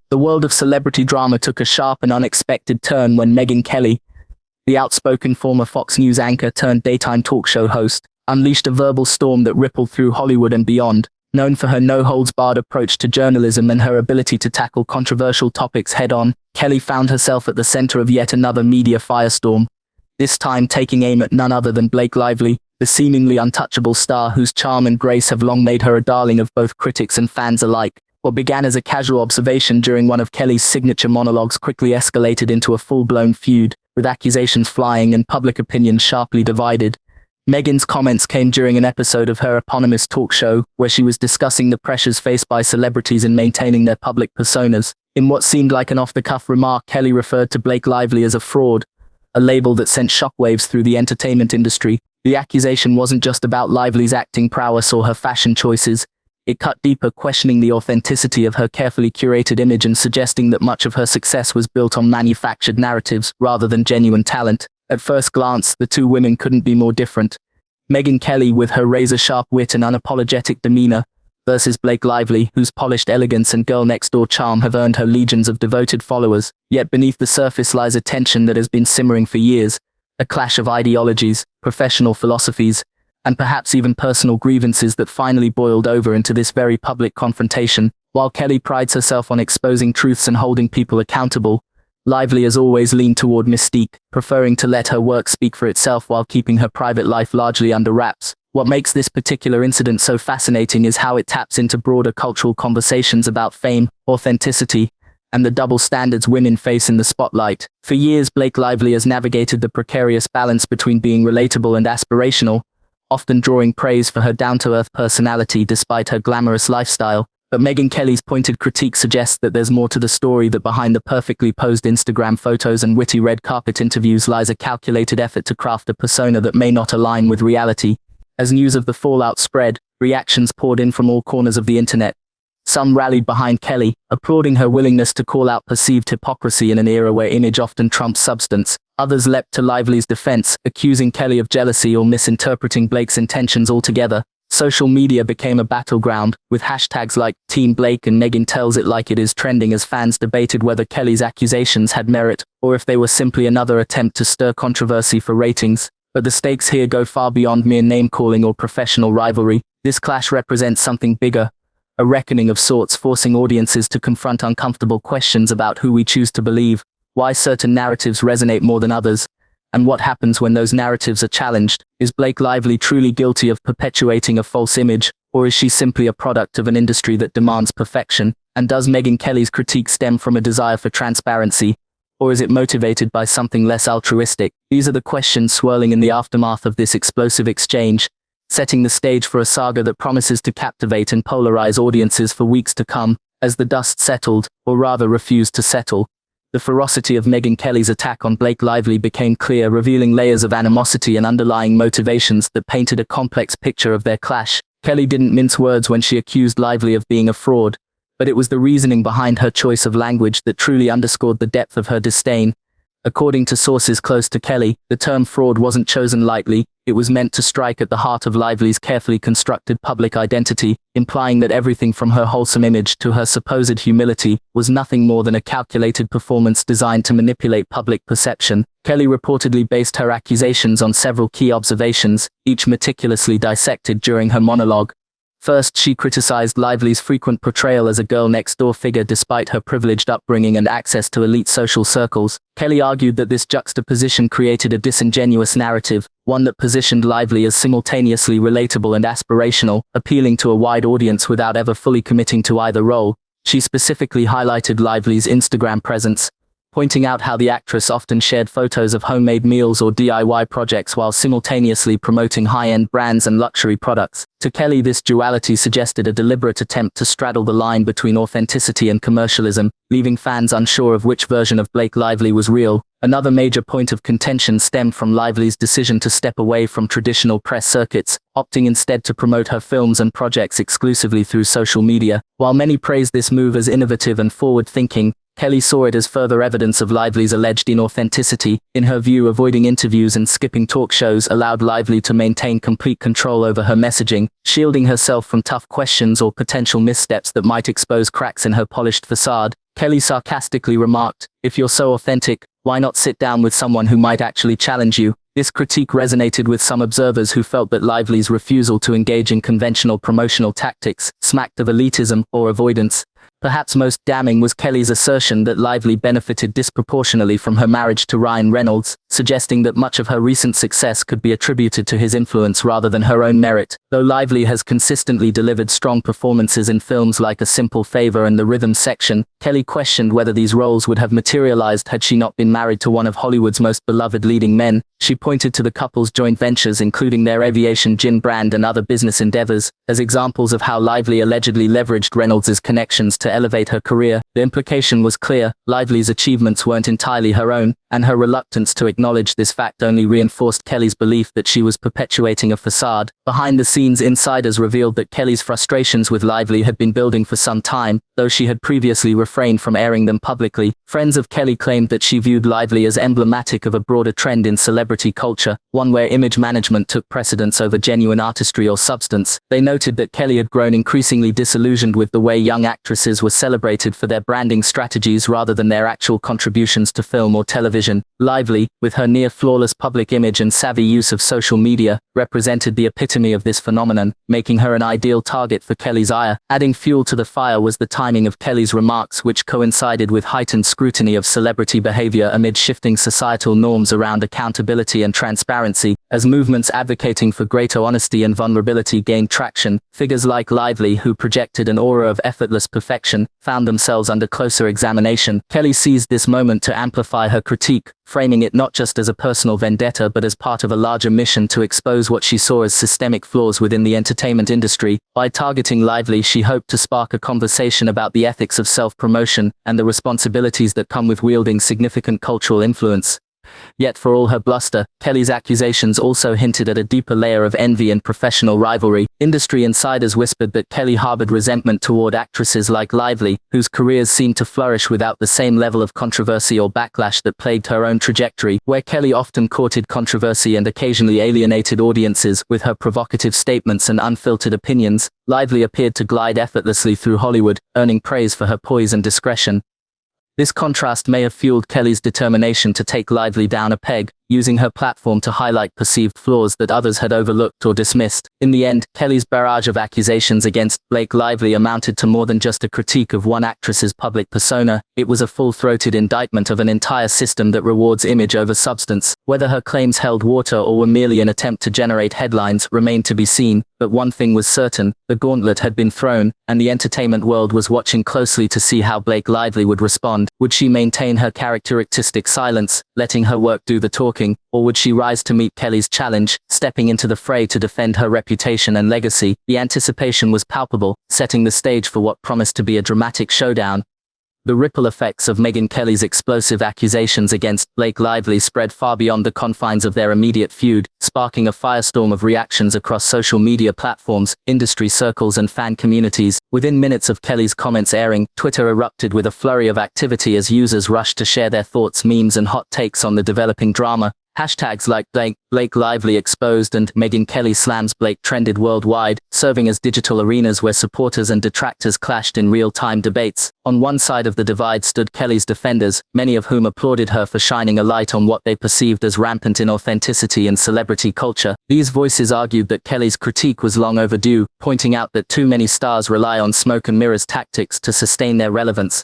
The world of celebrity drama took a sharp and unexpected turn when Megyn Kelly, the outspoken former Fox News anchor turned daytime talk show host, unleashed a verbal storm that rippled through Hollywood and beyond. Known for her no-holds-barred approach to journalism and her ability to tackle controversial topics head-on, Kelly found herself at the center of yet another media firestorm, this time taking aim at none other than Blake Lively, the seemingly untouchable star whose charm and grace have long made her a darling of both critics and fans alike. What began as a casual observation during one of Kelly's signature monologues quickly escalated into a full-blown feud, with accusations flying and public opinion sharply divided. Megyn's comments came during an episode of her eponymous talk show, where she was discussing the pressures faced by celebrities in maintaining their public personas. In what seemed like an off-the-cuff remark, Kelly referred to Blake Lively as a fraud, a label that sent shockwaves through the entertainment industry. The accusation wasn't just about Lively's acting prowess or her fashion choices. It cut deeper, questioning the authenticity of her carefully curated image and suggesting that much of her success was built on manufactured narratives rather than genuine talent. At first glance, the two women couldn't be more different. Megyn Kelly, with her razor-sharp wit and unapologetic demeanor, versus Blake Lively, whose polished elegance and girl-next-door charm have earned her legions of devoted followers. Yet beneath the surface lies a tension that has been simmering for years, a clash of ideologies, professional philosophies, and perhaps even personal grievances that finally boiled over into this very public confrontation. While Kelly prides herself on exposing truths and holding people accountable, Lively has always leaned toward mystique, preferring to let her work speak for itself while keeping her private life largely under wraps. What makes this particular incident so fascinating is how it taps into broader cultural conversations about fame, authenticity, and the double standards women face in the spotlight. For years, Blake Lively has navigated the precarious balance between being relatable and aspirational, often drawing praise for her down-to-earth personality despite her glamorous lifestyle. But Megyn Kelly's pointed critique suggests that there's more to the story, that behind the perfectly posed Instagram photos and witty red carpet interviews lies a calculated effort to craft a persona that may not align with reality. As news of the fallout spread, reactions poured in from all corners of the internet. Some rallied behind Kelly, applauding her willingness to call out perceived hypocrisy in an era where image often trumps substance. Others leapt to Lively's defense, accusing Kelly of jealousy or misinterpreting Blake's intentions altogether. Social media became a battleground, with hashtags like Team Blake and Megyn Tells It Like It Is trending as fans debated whether Kelly's accusations had merit, or if they were simply another attempt to stir controversy for ratings. But the stakes here go far beyond mere name-calling or professional rivalry. This clash represents something bigger, a reckoning of sorts, forcing audiences to confront uncomfortable questions about who we choose to believe, why certain narratives resonate more than others, and what happens when those narratives are challenged. Is Blake Lively truly guilty of perpetuating a false image, or is she simply a product of an industry that demands perfection? And does Megyn Kelly's critique stem from a desire for transparency, or is it motivated by something less altruistic? These are the questions swirling in the aftermath of this explosive exchange, setting the stage for a saga that promises to captivate and polarize audiences for weeks to come. As the dust settled, or rather refused to settle, the ferocity of Megyn Kelly's attack on Blake Lively became clear, revealing layers of animosity and underlying motivations that painted a complex picture of their clash. Kelly didn't mince words when she accused Lively of being a fraud, but it was the reasoning behind her choice of language that truly underscored the depth of her disdain. According to sources close to Kelly, the term fraud wasn't chosen lightly. It was meant to strike at the heart of Lively's carefully constructed public identity, implying that everything from her wholesome image to her supposed humility was nothing more than a calculated performance designed to manipulate public perception. Kelly reportedly based her accusations on several key observations, each meticulously dissected during her monologue. First, she criticized Lively's frequent portrayal as a girl-next-door figure despite her privileged upbringing and access to elite social circles. Kelly argued that this juxtaposition created a disingenuous narrative, one that positioned Lively as simultaneously relatable and aspirational, appealing to a wide audience without ever fully committing to either role. She specifically highlighted Lively's Instagram presence, pointing out how the actress often shared photos of homemade meals or DIY projects while simultaneously promoting high-end brands and luxury products. To Kelly, this duality suggested a deliberate attempt to straddle the line between authenticity and commercialism, leaving fans unsure of which version of Blake Lively was real. Another major point of contention stemmed from Lively's decision to step away from traditional press circuits, opting instead to promote her films and projects exclusively through social media. While many praised this move as innovative and forward-thinking, Kelly saw it as further evidence of Lively's alleged inauthenticity. In her view, avoiding interviews and skipping talk shows allowed Lively to maintain complete control over her messaging, shielding herself from tough questions or potential missteps that might expose cracks in her polished facade. Kelly sarcastically remarked, "If you're so authentic, why not sit down with someone who might actually challenge you?" This critique resonated with some observers who felt that Lively's refusal to engage in conventional promotional tactics smacked of elitism or avoidance. Perhaps most damning was Kelly's assertion that Lively benefited disproportionately from her marriage to Ryan Reynolds, suggesting that much of her recent success could be attributed to his influence rather than her own merit. Though Lively has consistently delivered strong performances in films like A Simple Favor and The Rhythm Section, Kelly questioned whether these roles would have materialized had she not been married to one of Hollywood's most beloved leading men. She pointed to the couple's joint ventures, including their aviation gin brand and other business endeavors, as examples of how Lively allegedly leveraged Reynolds' connections to elevate her career. The implication was clear: Lively's achievements weren't entirely her own, and her reluctance to acknowledge this fact only reinforced Kelly's belief that she was perpetuating a facade. Behind the scenes, insiders revealed that Kelly's frustrations with Lively had been building for some time, though she had previously refrained from airing them publicly. Friends of Kelly claimed that she viewed Lively as emblematic of a broader trend in celebrity culture, one where image management took precedence over genuine artistry or substance. They noted that Kelly had grown increasingly disillusioned with the way young actresses were celebrated for their branding strategies rather than their actual contributions to film or television. Lively, with her near-flawless public image and savvy use of social media, represented the epitome of this phenomenon, making her an ideal target for Kelly's ire. Adding fuel to the fire was the timing of Kelly's remarks, which coincided with heightened scrutiny of celebrity behavior amid shifting societal norms around accountability and transparency. As movements advocating for greater honesty and vulnerability gained traction, figures like Lively, who projected an aura of effortless perfection, found themselves under closer examination. Kelly seized this moment to amplify her critique, framing it not just as a personal vendetta but as part of a larger mission to expose what she saw as systemic flaws within the entertainment industry. By targeting Lively, she hoped to spark a conversation about the ethics of self-promotion and the responsibilities that come with wielding significant cultural influence. Yet for all her bluster, Kelly's accusations also hinted at a deeper layer of envy and professional rivalry. Industry insiders whispered that Kelly harbored resentment toward actresses like Lively, whose careers seemed to flourish without the same level of controversy or backlash that plagued her own trajectory. Where Kelly often courted controversy and occasionally alienated audiences with her provocative statements and unfiltered opinions, Lively appeared to glide effortlessly through Hollywood, earning praise for her poise and discretion. This contrast may have fueled Kelly's determination to take Lively down a peg, using her platform to highlight perceived flaws that others had overlooked or dismissed. In the end, Kelly's barrage of accusations against Blake Lively amounted to more than just a critique of one actress's public persona. It was a full-throated indictment of an entire system that rewards image over substance. Whether her claims held water or were merely an attempt to generate headlines remained to be seen, but one thing was certain: the gauntlet had been thrown, and the entertainment world was watching closely to see how Blake Lively would respond. Would she maintain her characteristic silence, letting her work do the talking, or would she rise to meet Kelly's challenge, stepping into the fray to defend her reputation and legacy? The anticipation was palpable, setting the stage for what promised to be a dramatic showdown. The ripple effects of Megyn Kelly's explosive accusations against Blake Lively spread far beyond the confines of their immediate feud, sparking a firestorm of reactions across social media platforms, industry circles and fan communities. Within minutes of Kelly's comments airing, Twitter erupted with a flurry of activity as users rushed to share their thoughts, memes and hot takes on the developing drama. Hashtags like Blake Lively exposed and Megyn Kelly slams Blake trended worldwide, serving as digital arenas where supporters and detractors clashed in real-time debates. On one side of the divide stood Kelly's defenders, many of whom applauded her for shining a light on what they perceived as rampant inauthenticity in celebrity culture. These voices argued that Kelly's critique was long overdue, pointing out that too many stars rely on smoke and mirrors tactics to sustain their relevance.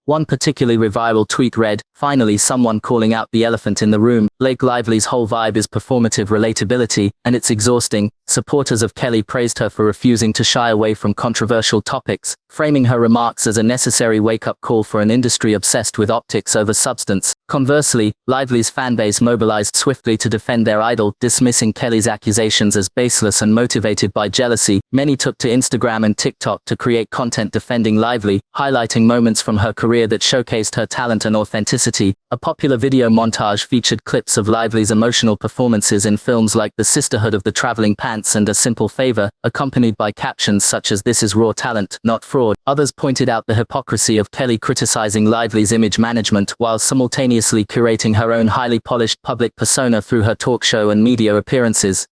One particularly viral tweet read, "Finally someone calling out the elephant in the room. Blake Lively's whole vibe is performative relatability, and it's exhausting." Supporters of Kelly praised her for refusing to shy away from controversial topics, framing her remarks as a necessary wake-up call for an industry obsessed with optics over substance. Conversely, Lively's fanbase mobilized swiftly to defend their idol, dismissing Kelly's accusations as baseless and motivated by jealousy. Many took to Instagram and TikTok to create content defending Lively, highlighting moments from her career that showcased her talent and authenticity. A popular video montage featured clips of Lively's emotional performances in films like The Sisterhood of the Traveling Pants and A Simple Favor, accompanied by captions such as "This is raw talent, not fraud." Others pointed out the hypocrisy of Kelly criticizing Lively's image management while simultaneously curating her own highly polished public persona through her talk show and media appearances.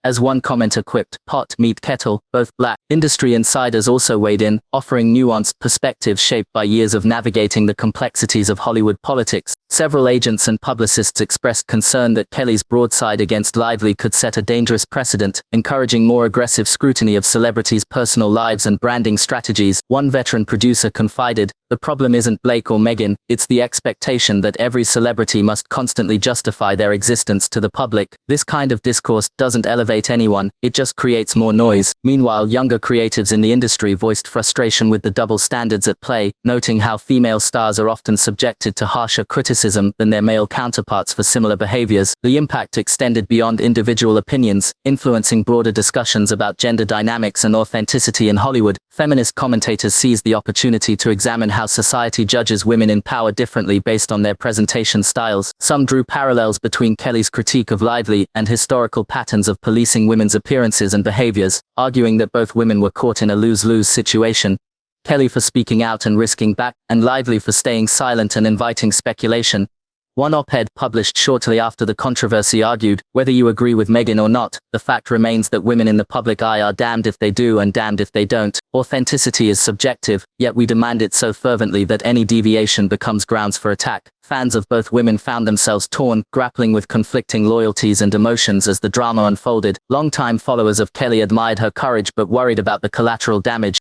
As one commenter quipped, pot, meet kettle, both black. Industry insiders also weighed in, offering nuanced perspectives shaped by years of navigating the complexities of Hollywood politics. Several agents and publicists expressed concern that Kelly's broadside against Lively could set a dangerous precedent, encouraging more aggressive scrutiny of celebrities' personal lives and branding strategies. One veteran producer confided, "The problem isn't Blake or Megyn, it's the expectation that every celebrity must constantly justify their existence to the public. This kind of discourse doesn't elevate anyone, it just creates more noise." Meanwhile, younger creatives in the industry voiced frustration with the double standards at play, noting how female stars are often subjected to harsher criticism than their male counterparts for similar behaviors. The impact extended beyond individual opinions, influencing broader discussions about gender dynamics and authenticity in Hollywood. Feminist commentators seized the opportunity to examine how society judges women in power differently based on their presentation styles. Some drew parallels between Kelly's critique of Lively and historical patterns of policing women's appearances and behaviors, arguing that both women were caught in a lose-lose situation. Kelly for speaking out and risking back, and Lively for staying silent and inviting speculation. One op-ed published shortly after the controversy argued, whether you agree with Megyn or not, the fact remains that women in the public eye are damned if they do and damned if they don't. Authenticity is subjective, yet we demand it so fervently that any deviation becomes grounds for attack. Fans of both women found themselves torn, grappling with conflicting loyalties and emotions as the drama unfolded. Longtime followers of Kelly admired her courage but worried about the collateral damage.